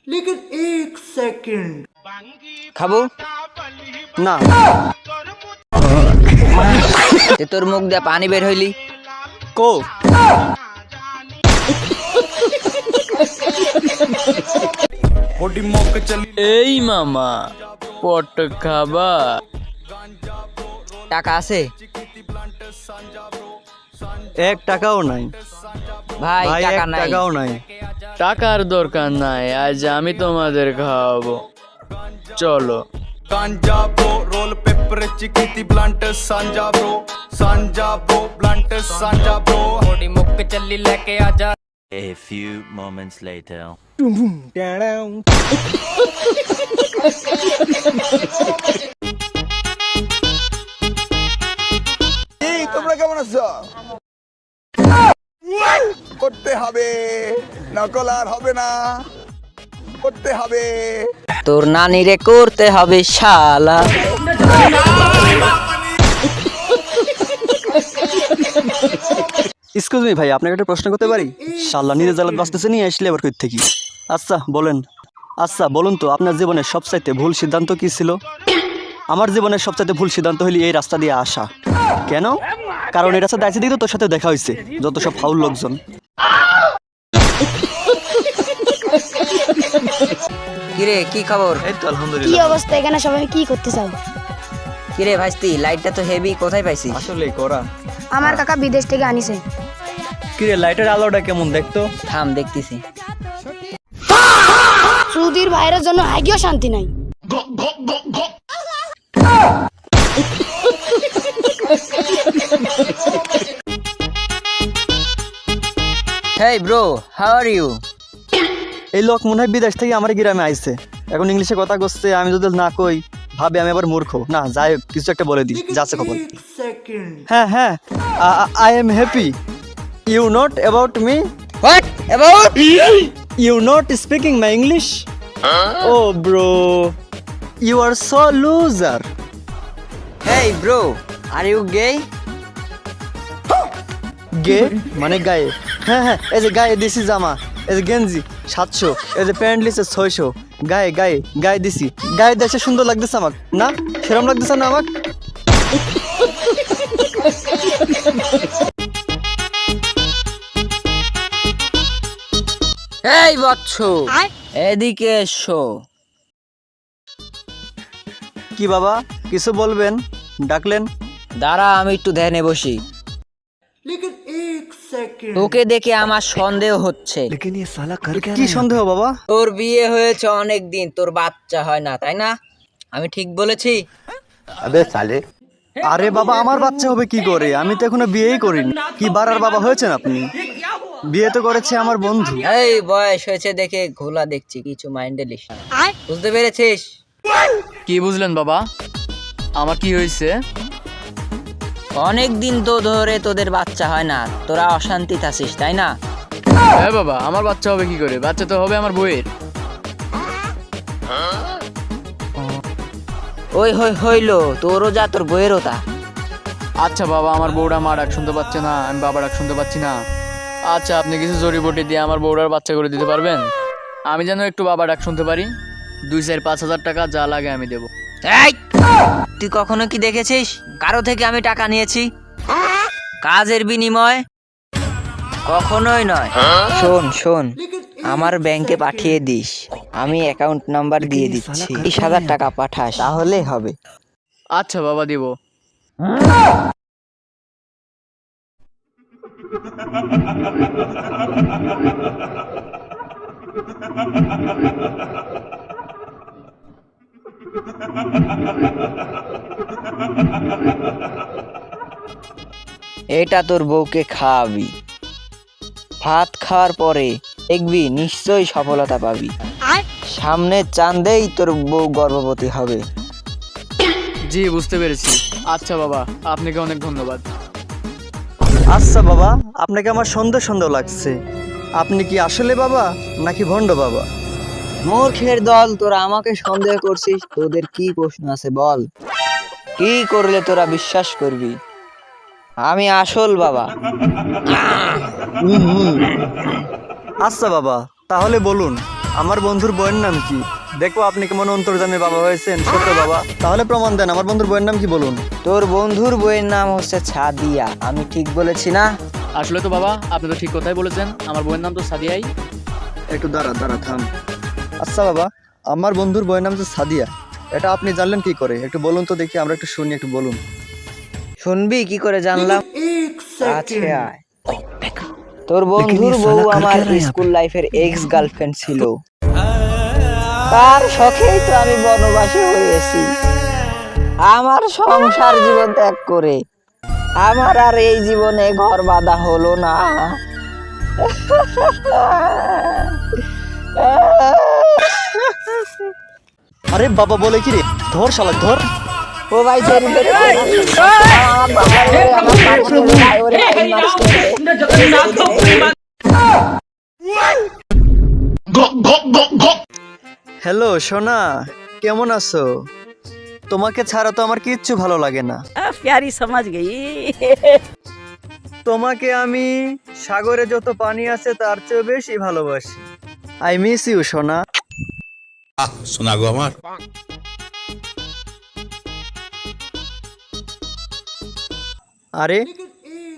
लेकिन एक सेकंड খাবো না। তে তোর মুখ দিয়ে পানি বের হইলি কো এই মামা পট খাবা? টাকা আছে? 1 টাকাও নাই ভাই ভাই, টাকা 1 নাই। টাকাও নাই। টাকার দরকার নাই, আজ আমি তোমাদের খাওয়াবো, চলো। Ganja bro, roll pepper, chickity blunt, sanja bro, blunt, sanja bro. थोड़ी मुक चली लेके आजा. A few moments later. এই তোমরা কেমন আছো? করতে হবে, নকল আর হবে না, করতে হবে। তোর নানিরে করতে হবে শালা। এক্সকিউজ মি ভাই, আপনাকে একটা প্রশ্ন করতে পারি? শালা নিজে জালাত বাঁচতেছে নিয়ে আসলে আবার কই থেকে? আচ্ছা বলেন, আচ্ছা বলুন তো, আপনার জীবনের সবচাইতে ভুল সিদ্ধান্ত কি ছিল? আমার জীবনের সবচাইতে ভুল সিদ্ধান্ত হইল এই রাস্তা দিয়ে আসা। কেন? কারণ এই রাস্তা দাঁড়িয়ে দিকে তোর সাথে দেখা হয়েছে যত সব ফাউল লোকজন। কিরে কি খবর? এই তো কি আলহামদুলিল্লাহ। অবস্থা এখানে সবাই কি করতে চাও? কিরে ভাইস্তি, লাইটটা তো হেভি, কোথায় পাইছিস? আসলে করা আমার কাকা বিদেশ থেকে আনিছে। কিরে লাইটের আলোটা কেমন দেখতো? থাম দেখতেছি। সৌদির ভাইয়ের জন্য হাগিও শান্তি নাই। Hey bro, how are you? এই লোক মনে হয় বিদেশ থেকে আমার গ্রামে আইছে, এখন ইংলিশে কথা করছে। আমি যদি না কই ভাবে আমি আবার মূর্খ। না যাই হোক, কিছু একটা বলে দিই, যাচ্ছে খবর। एक सेकंड হ্যাঁ হ্যাঁ, I am happy you not about me, what about? You not speaking my English. Oh bro, you are so loser. Hey bro, are you gay? Gay মানে গায়ে? হ্যাঁ হ্যাঁ, এই যে গায়ে দিছি জামা, এই যে গেঞ্জি 700, এই যে প্যান্ট লিছে 600, গায়ে গায়ে গায়ে দিছি। গায়ে দেশে সুন্দর লাগতেছে আমাকে না? সেরকম লাগতেছে না আমাকে? এই বৎস, এদিকে এসো। কি বাবা, কিছু বলবেন? ডাকলেন? দাঁড়া, আমি একটু ধ্যানে বসি। लेकिन एक सेकंड তোকে দেখে আমার সন্দেহ হচ্ছে। কি সন্দেহ বাবা? তোর বিয়ে হয়েছে অনেক দিন, তোর বাচ্চা হয় না, তাই না? আমি ঠিক বলেছি? আরে বাবা, আমার বাচ্চা হবে কি করে? আমি তো এখনো বিয়েই করিনি। কি বারার বাবা হয়েছেন আপনি? বিয়ে তো করেছে আমার বন্ধু। এই বয়স হয়েছে দেখে ঘোলা দেখছি, কিছু মাইন্ডে লিস না। বুঝতে পেরেছিস? কি বুঝলেন বাবা? আমার কি হয়েছে? অনেক দিন তো ধরে তোদের বাচ্চা হয় না, তোরা অশান্তি থাকিস, তাই না? হ্যাঁ বাবা, আমার বাচ্চা হবে কি করে? বাচ্চা তো হবে আমার বউয়ের। ওই হইলো, তোরও যা তোর বইয়েরও তা। আচ্ছা বাবা, আমার বউরা মা ডাক শুনতে পাচ্ছে না, আমি বাবা ডাক শুনতে পাচ্ছি না। আচ্ছা, আপনি কিছু জড়িবটি দিয়ে আমার বউরার বাচ্চা করে দিতে পারবেন? আমি যেন একটু বাবা ডাক শুনতে পারি। 2-4-5 হাজার টাকা যা লাগে আমি দেবো। এই, তুই কখনো কি দেখেছিস কারো থেকে আমি টাকা নিয়েছি কাজের বিনিময়? কখনোই নয়। শোন শোন, আমার ব্যাংকে পাঠিয়ে দিস, আমি অ্যাকাউন্ট নাম্বার দিয়ে দিচ্ছি। 20,000 টাকা পাঠাস, তাহলে হবে। আচ্ছা বাবা, দিব। এটা তোর বউকে খাওয়াবি, ভাত খাওয়ার পরে দেখবি নিশ্চয়ই সফলতা পাবি। সামনে চাঁদেই তোর বউ গর্ভবতী হবে। জি, বুঝতে পেরেছি। আচ্ছা বাবা, আপনাকে অনেক ধন্যবাদ। আচ্ছা বাবা, আপনাকে আমার সন্দেহ সন্দেহ লাগছে। আপনি কি আসলে বাবা নাকি ভণ্ড বাবা? মূর্খের দল, তোরা আমাকে সন্দেহ করছিস? তোদের কি প্রশ্ন আছে বল? কি করলে তোরা বিশ্বাস করবি আমি আসল বাবা? আচ্ছা বাবা, তাহলে বলুন আমার বন্ধুর বইয়ের নাম কি? দেখো আপনি কেমন অন্তর্জামী বাবা হয়েছেন, ছোট বাবা। তাহলে প্রমাণ দেন, আমার বন্ধুর বইয়ের নাম কি বলুন। তোর বন্ধুর বইয়ের নাম হচ্ছে সাদিয়া। আমি ঠিক বলেছি না? আসলে তো বাবা আপনি তো ঠিক কথাই বলেছেন, আমার বউয়ের নাম তো সাদিয়াই। একটু দাঁড়া থাম। আচ্ছা বাবা, আমার বন্ধুর বইয়ের নাম তো সাদিয়া, এটা আপনি জানলেন কি করে? একটু বলুন তো দেখি, আমরা একটু শুনি, একটু বলুন। শুনবি কি করে জানলাম? एक আচ্ছা सेकंड আয়। তোর বন্ধুর বউ আমার স্কুল লাইফের এক্স গার্লফ্রেন্ড ছিল। তার শখেই তো আমি বনবাসী হয়েছি, আমার সংসার জীবন ত্যাগ করে। আমার আর এই জীবনে ঘর বাঁধা হলো না। আরে বাবা বলে কি রে, ধর শালা ধর। ও ভাই ছেড়ে দে রে। আমার বাবা রে, আমার পাশে রে ভাই, ওরে ভাই মারছে রে। হ্যালো সোনা, কেমন আছো? তোমাকে ছাড়া তো আমার কিচ্ছু ভালো লাগে না। प्यारी समझ गई। তোমাকে আমি সাগরে যত পানি আছে তার চেয়ে বেশি ভালোবাসি। আই মিস ইউ সোনা। শোনা গো আমার। আরে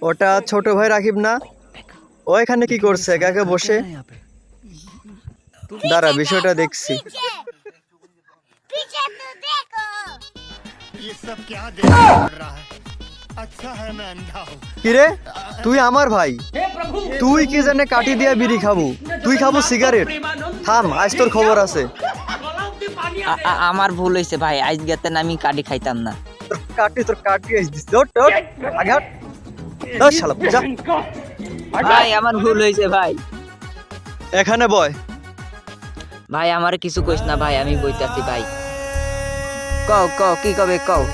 ওটা ছোট ভাই রাকিব না? ও এখানে কি করছে একা একা বসে? দাঁড়া, বিষয়টা দেখছি। কিরে, তুই আমার ভাই, তুই কি জানে কাটি দিয়া বিড়ি খাবো, তুই খাবো সিগারেট? থাম, আজ তোর খবর আছে। আমার ভুল হয়েছে ভাই, আজ গেতেন আমি কাটি খাইতাম না। তোর কাটি আইস দিস। ওঠ, ওঠ, আগে হাট। দশ শালা, যা। ভাই আমার ভুল হয়েছে ভাই। এখানে বয়। ভাই আমার কিছু কইস না ভাই, আমি বইতাছি ভাই। কও কও কি কবে কও।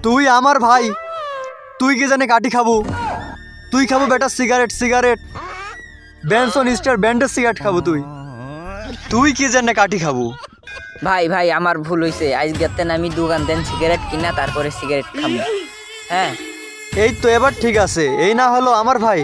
তুই আমার ভাই, তুই কি জানে কাটি খাবো? তুই খাবো বেটা সিগারেট বেনসন স্টার ব্র্যান্ডের সিগারেট খাবো তুই। তুই কি জানে কাটি খাবো? ভাই ভাই আমার ভুল হয়েছে, আজ গেতেন আমি দোকান দেন সিগারেট কিনা তারপরে সিগারেট খাবো। হ্যাঁ এই তো এবার ঠিক আছে, এই না হলো আমার ভাই।